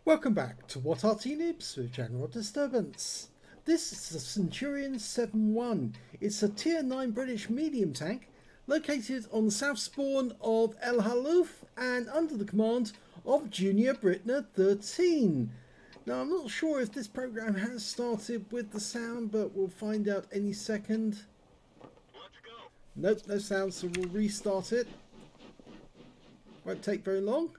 Welcome back to What Arty Noobs with General Disturbance. This is the Centurion Mk. It's a tier 9 British medium tank located on the south spawn of Halluf and under the command of JuniorBritner13. Now I'm not sure if this program has started with the sound, but we'll find out any second. Let's go. Nope, no sound, so we'll restart it. Won't take very long.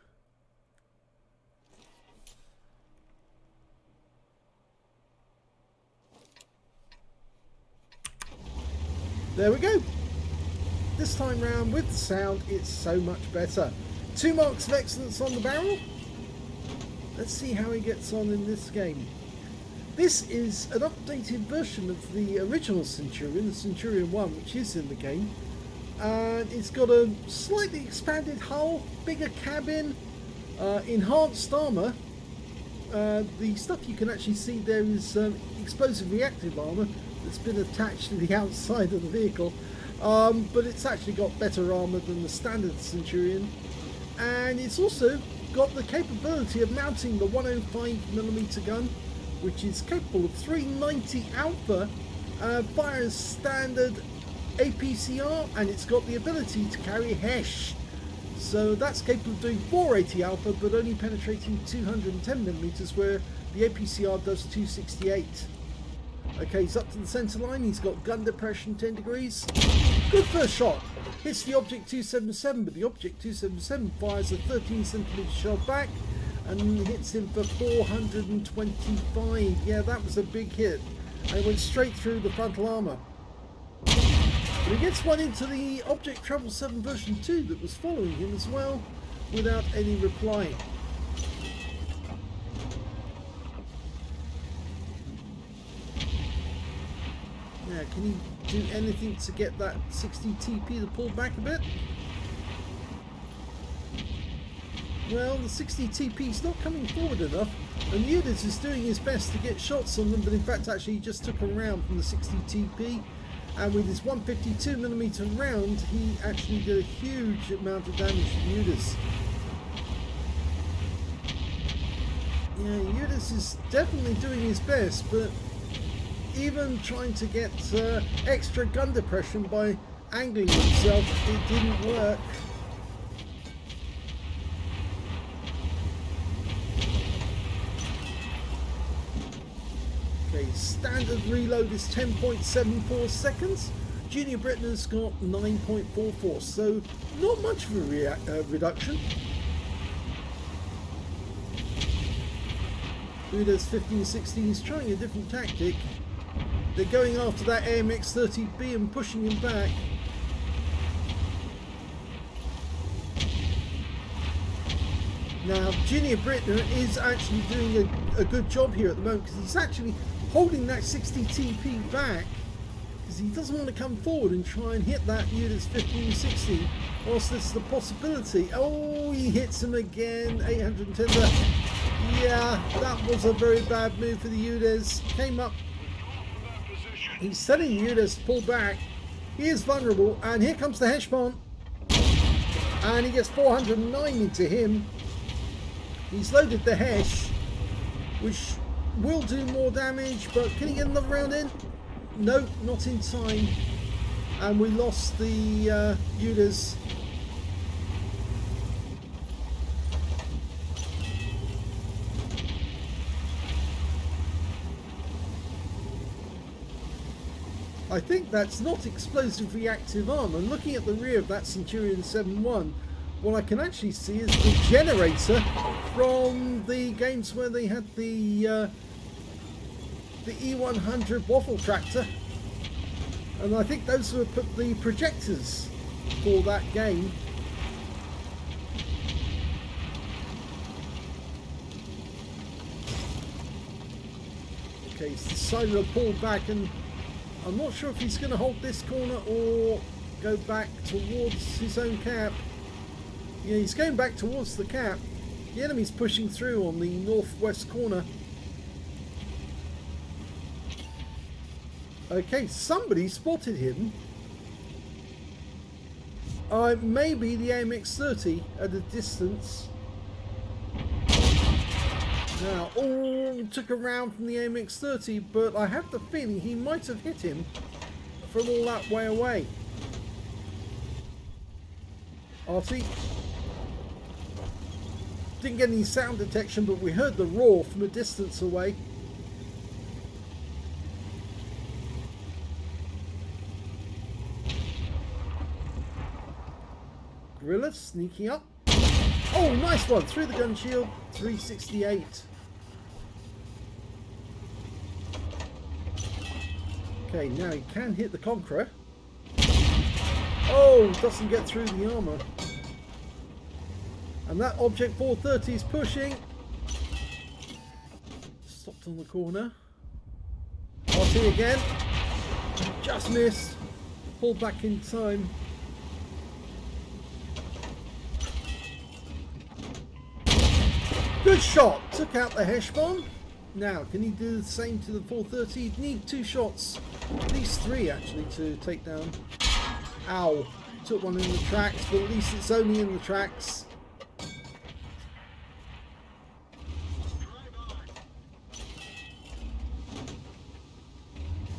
There we go. This time round with the sound, it's so much better. 2 marks of excellence on the barrel. Let's see how he gets on in this game. This is an updated version of the original Centurion, the Centurion 1, which is in the game. And it's got a slightly expanded hull, bigger cabin, enhanced armour. The stuff you can actually see there is explosive reactive armour that's been attached to the outside of the vehicle, but it's actually got better armour than the standard Centurion, and it's also got the capability of mounting the 105mm gun, which is capable of 390 alpha, fires standard APCR, and it's got the ability to carry HESH. So that's capable of doing 480 alpha but only penetrating 210mm, where the APCR does 268. Okay, he's up to the centre line. He's got gun depression 10 degrees. Good first shot. Hits the Object 277, but the Object 277 fires a 13cm shell back and hits him for 425. Yeah, that was a big hit. And it went straight through the frontal armour. But he gets one into the Object 777 version 2 that was following him as well, without any reply. Yeah, can he do anything to get that 60 TP to pull back a bit? Well, the 60 TP is not coming forward enough, and Noobs is doing his best to get shots on them, but in fact actually he just took a round from the 60 TP, and with his 152mm round he actually did a huge amount of damage to Noobs. Yeah, Noobs is definitely doing his best, but even trying to get extra gun depression by angling himself, it didn't work. Okay, standard reload is 10.74 seconds. JuniorBritner's got 9.44, so not much of a reduction. Uda's 15-16 is trying a different tactic. They're going after that AMX-30B and pushing him back. Now, JuniorBritner is actually doing a good job here at the moment, because he's actually holding that 60 TP back, because he doesn't want to come forward and try and hit that Uda's 15-16, whilst there's the possibility. Oh, he hits him again, 810. Yeah, that was a very bad move for the Udes. Came up. He's telling Udes to pull back. He is vulnerable, and here comes the HESH bomb. And he gets 409 into him. He's loaded the HESH, which will do more damage, but can he get another round in? No, not in time. And we lost the Udes. I think that's not explosive reactive armor. Looking at the rear of that Centurion Mk, what I can actually see is the generator from the games where they had the E100 waffle tractor, and I think those were the projectors for that game. Okay, he's decided to pull back, and I'm not sure if he's going to hold this corner or go back towards his own cap. Yeah, he's going back towards the cap. The enemy's pushing through on the northwest corner. Okay, somebody spotted him. Maybe the AMX-30 at a distance. Now, oh, took a round from the MX-30, but I have the feeling he might have hit him from all that way away. Arty. Didn't get any sound detection, but we heard the roar from a distance away. Gorilla sneaking up. Oh, nice one. Through the gun shield. 368. Okay, now he can hit the Conqueror. Oh, doesn't get through the armor. And that Object 430 is pushing. Stopped on the corner. Arty again. Just missed. Pulled back in time. Good shot. Took out the Hesh bomb. Now, can he do the same to the 430? He'd need 2 shots. At least 3 actually to take down. Ow. Took one in the tracks, but at least it's only in the tracks.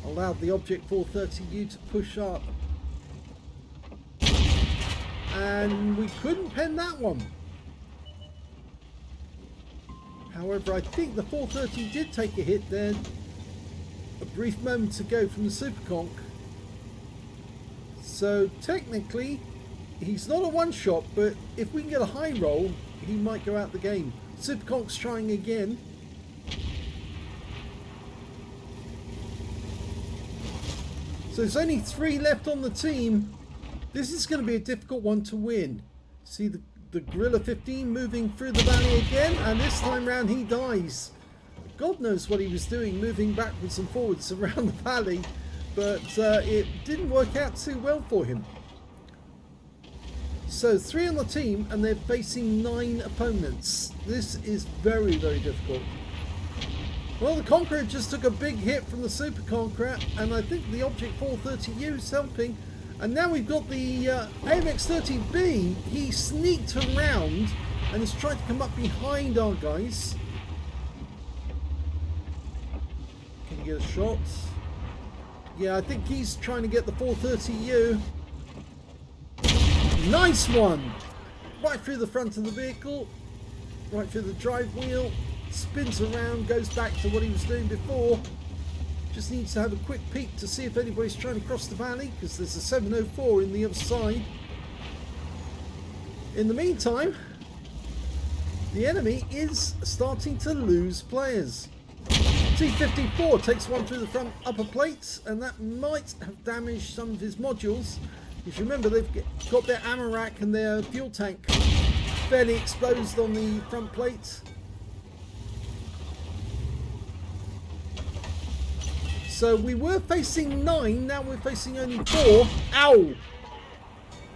Allowed the Object 430U to push up. And we couldn't pen that one. However, I think the 430 did take a hit then. A brief moment to go from the Superconch. So technically, he's not a one-shot, but if we can get a high roll, he might go out the game. Superconch's trying again. So there's only 3 left on the team. This is going to be a difficult one to win. See the Gorilla 15 moving through the valley again, and this time round he dies. God knows what he was doing, moving backwards and forwards around the valley, but it didn't work out too well for him. So 3 on the team, and they're facing 9 opponents. This is very, very difficult. Well, the Conqueror just took a big hit from the Super Conqueror, and I think the Object 430U is helping. And now we've got the AMX-30B. He sneaked around and has tried to come up behind our guys. Can you get a shot? Yeah, I think he's trying to get the 430U. Nice one! Right through the front of the vehicle. Right through the drive wheel. Spins around, goes back to what he was doing before. Just needs to have a quick peek to see if anybody's trying to cross the valley, because there's a 704 in the other side. In the meantime, the enemy is starting to lose players. T-54 takes one through the front upper plate, and that might have damaged some of his modules. If you remember, they've got their ammo rack and their fuel tank fairly exposed on the front plate. So we were facing 9, now we're facing only 4. Ow!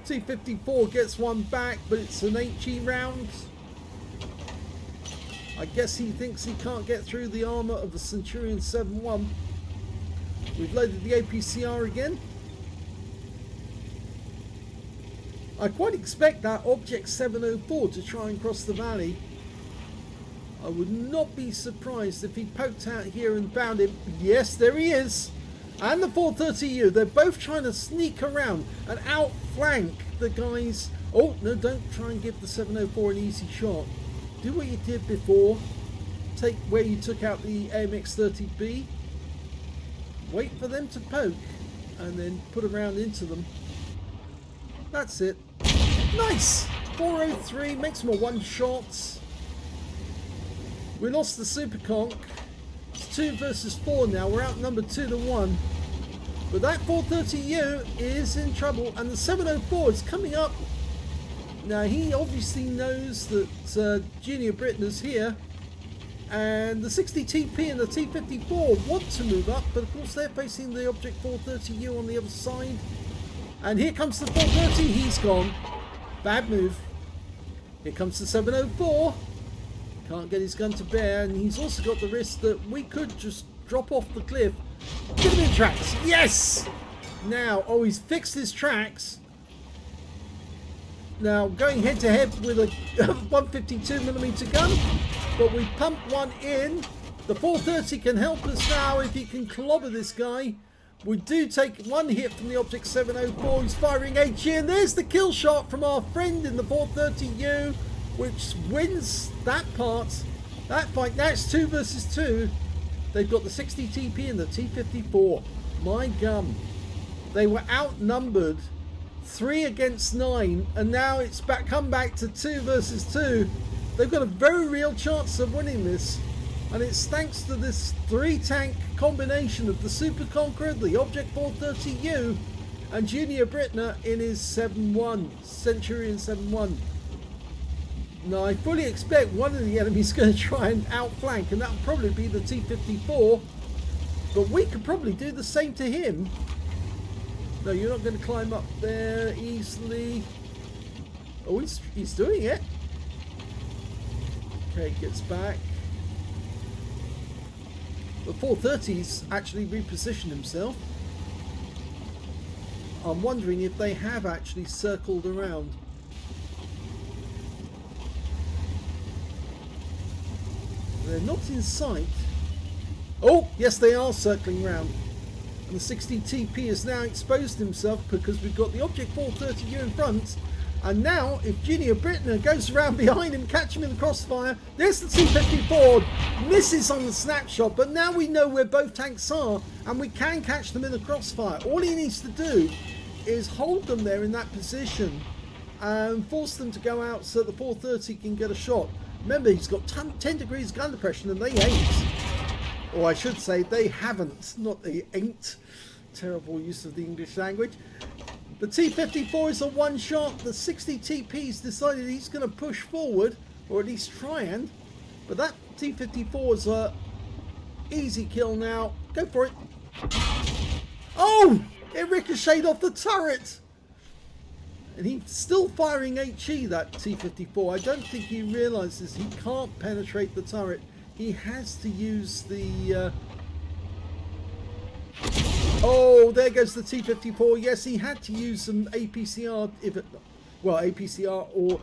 T-54 gets one back, but it's an HE round. I guess he thinks he can't get through the armour of the Centurion 7-1. We've loaded the APCR again. I quite expect that Object 704 to try and cross the valley. I would not be surprised if he poked out here and found him. Yes, there he is. And the 430U. They're both trying to sneak around and outflank the guys. Oh, no, don't try and give the 704 an easy shot. Do what you did before. Take where you took out the AMX-30B. Wait for them to poke and then put a round into them. That's it. Nice! 403 makes them a one-shot. We lost the Superconch. It's 2 versus 4 now. We're outnumbered 2-1. But that 430U is in trouble, and the 704 is coming up. Now he obviously knows that JuniorBritner's here, and the 60TP and the T54 want to move up, but of course they're facing the Object 430U on the other side. And here comes the 430. He's gone. Bad move. Here comes the 704. Can't get his gun to bear, and he's also got the risk that we could just drop off the cliff. Give him the tracks. Yes! Now, oh, he's fixed his tracks. Now going head to head with a 152mm gun, but we pump one in. The 430 can help us now if he can clobber this guy. We do take one hit from the Object 704 who's firing HE, and there's the kill shot from our friend in the 430U, which wins that fight. Now it's 2 versus 2. They've got the 60 TP and the T54. My gum. They were outnumbered 3 against 9, and now it's come back to 2 versus 2. They've got a very real chance of winning this, and it's thanks to this 3-tank combination of the Super Conqueror, the Object 430U, and Junior Britner in his 7-1, Centurion 7-1. Now I fully expect one of the enemies going to try and outflank, and that will probably be the T54, but we could probably do the same to him. No, you're not going to climb up there easily. Oh, he's doing it. Okay, gets back. The 430's actually repositioned himself. I'm wondering if they have actually circled around. They're not in sight. Oh, yes, they are circling around. And the 60 TP has now exposed himself because we've got the Object 430U in front. And now, if Junior Britner goes around behind him, catch him in the crossfire, there's the T54, misses on the snapshot, but now we know where both tanks are, and we can catch them in the crossfire. All he needs to do is hold them there in that position and force them to go out so the 430 can get a shot. Remember, he's got 10 degrees gun depression, and they ain't. Or I should say, they haven't, not they ain't. Terrible use of the English language. The T54 is a one-shot. The 60 TP's decided he's going to push forward, or at least try and. But that T54 is a easy kill now. Go for it. Oh! It ricocheted off the turret! And he's still firing HE, that T54. I don't think he realises he can't penetrate the turret. He has to use the... Oh, there goes the T54. Yes, he had to use some APCR, APCR or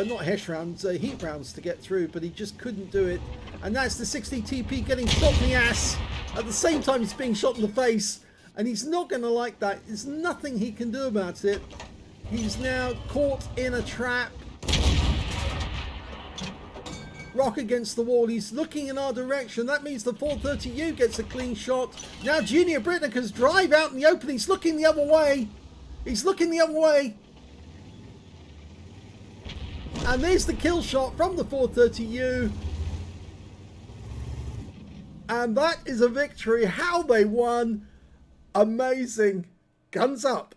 not HESH rounds, heat rounds to get through, but he just couldn't do it. And that's the 60 TP getting shot in the ass. At the same time, he's being shot in the face, and he's not going to like that. There's nothing he can do about it. He's now caught in a trap. Rock against the wall. He's looking in our direction. That means the 430U gets a clean shot. Now Junior Britner can drive out in the open. He's looking the other way. He's looking the other way. And there's the kill shot from the 430U. And that is a victory. How they won. Amazing. Guns up.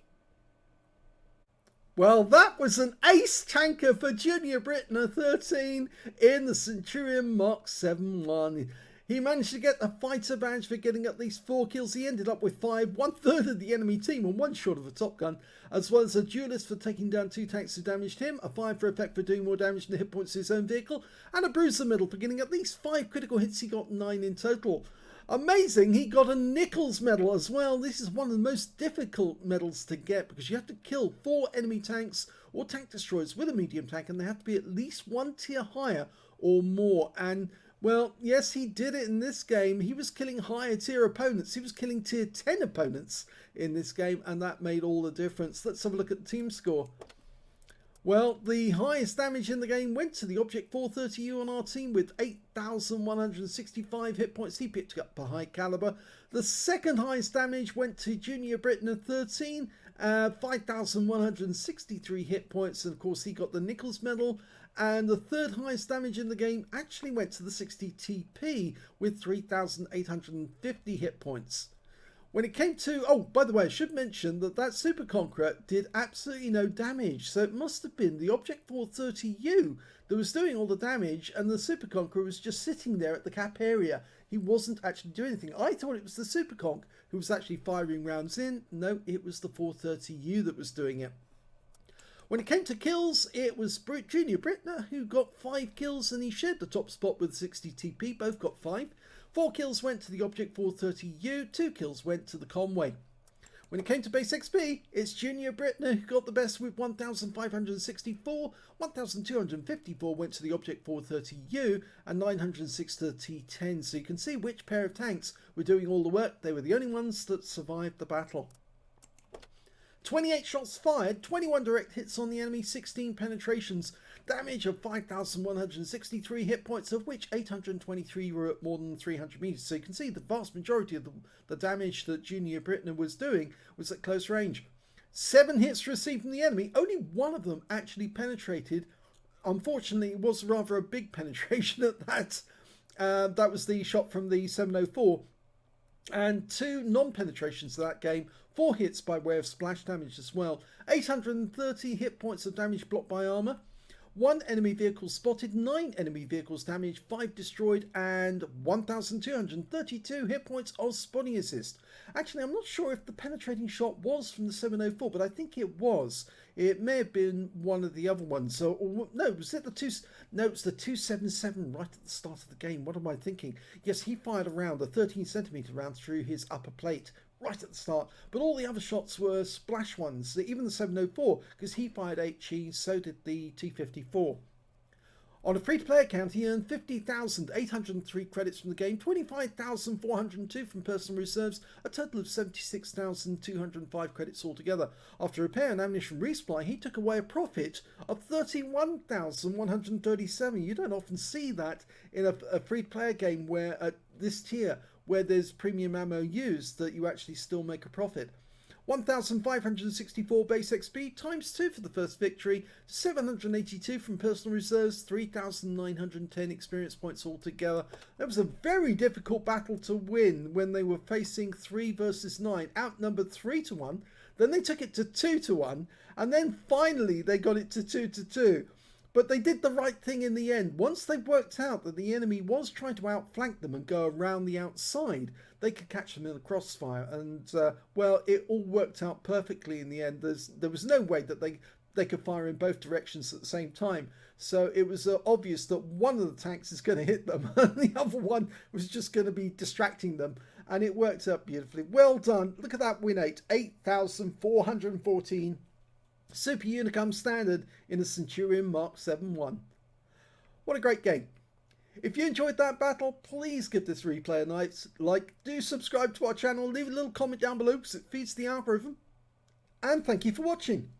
Well, that was an ace tanker for JuniorBritner13 in the Centurion Mk 7-1. He managed to get the fighter badge for getting at least 4 kills. He ended up with 5, 1/3 of the enemy team and 1 short of a top gun, as well as a duelist for taking down 2 tanks who damaged him, a 5 for effect for doing more damage than the hit points to his own vehicle, and a bruiser medal for getting at least 5 critical hits. He got 9 in total. Amazing, he got a Nichols medal as well. This is one of the most difficult medals to get because you have to kill 4 enemy tanks or tank destroyers with a medium tank, and they have to be at least 1 tier higher or more. And well, yes, he did it in this game. He was killing higher tier opponents. He was killing tier 10 opponents in this game, and that made all the difference. Let's have a look at the team score. Well, the highest damage in the game went to the Object 430U on our team with 8,165 hit points. He picked up a high caliber. The second highest damage went to JuniorBritner13, 5,163 hit points, and of course he got the Nichols medal. And the third highest damage in the game actually went to the 60 TP with 3,850 hit points. When it came to, oh, by the way, I should mention that Super Conqueror did absolutely no damage. So it must have been the Object 430U that was doing all the damage, and the Super Conqueror was just sitting there at the cap area. He wasn't actually doing anything. I thought it was the Super Conq who was actually firing rounds in. No, it was the 430U that was doing it. When it came to kills, it was Junior Britner who got 5 kills, and he shared the top spot with 60 TP. Both got 5. 4 kills went to the Object 430U, 2 kills went to the Conway. When it came to base XP, it's Junior Britner who got the best with 1,564, 1,254 went to the Object 430U, and 906 to the T10. So you can see which pair of tanks were doing all the work. They were the only ones that survived the battle. 28 shots fired, 21 direct hits on the enemy, 16 penetrations, damage of 5,163 hit points, of which 823 were at more than 300 meters. So you can see the vast majority of the damage that Junior Britner was doing was at close range. 7 hits received from the enemy, only one of them actually penetrated. Unfortunately, it was rather a big penetration at that. That was the shot from the 704. And 2 non-penetrations to that game, 4 hits by way of splash damage as well. 830 hit points of damage blocked by armor. 1 enemy vehicle spotted, 9 enemy vehicles damaged, 5 destroyed, and 1,232 hit points of spotting assist. Actually, I'm not sure if the penetrating shot was from the 704, but I think it was. It may have been one of the other ones. So, no, was it the 2? No, it was the 277 right at the start of the game. What am I thinking? Yes, he fired a round, a 13cm round through his upper plate right at the start, but all the other shots were splash ones, even the 704, because he fired HE, so did the T54. On a free-to-play account, he earned 50,803 credits from the game, 25,402 from personal reserves, a total of 76,205 credits altogether. After repair and ammunition resupply, he took away a profit of 31,137. You don't often see that in a free-to-play game where at this tier, where there's premium ammo used, that you actually still make a profit. 1,564 base XP times 2 for the first victory, 782 from personal reserves, 3,910 experience points altogether. That was a very difficult battle to win when they were facing 3 versus 9, outnumbered 3 to 1. Then they took it to 2 to 1, and then finally they got it to 2 to 2. But they did the right thing in the end. Once they worked out that the enemy was trying to outflank them and go around the outside, they could catch them in the crossfire. And, well, it all worked out perfectly in the end. There was no way that they could fire in both directions at the same time. So it was obvious that one of the tanks is going to hit them and the other one was just going to be distracting them. And it worked out beautifully. Well done. Look at that win rate, 8,414. Super Unicum standard in a Centurion Mk 7.1. What a great game. If you enjoyed that battle, please give this replay a nice like. Do subscribe to our channel, leave a little comment down below because it feeds the algorithm. And thank you for watching.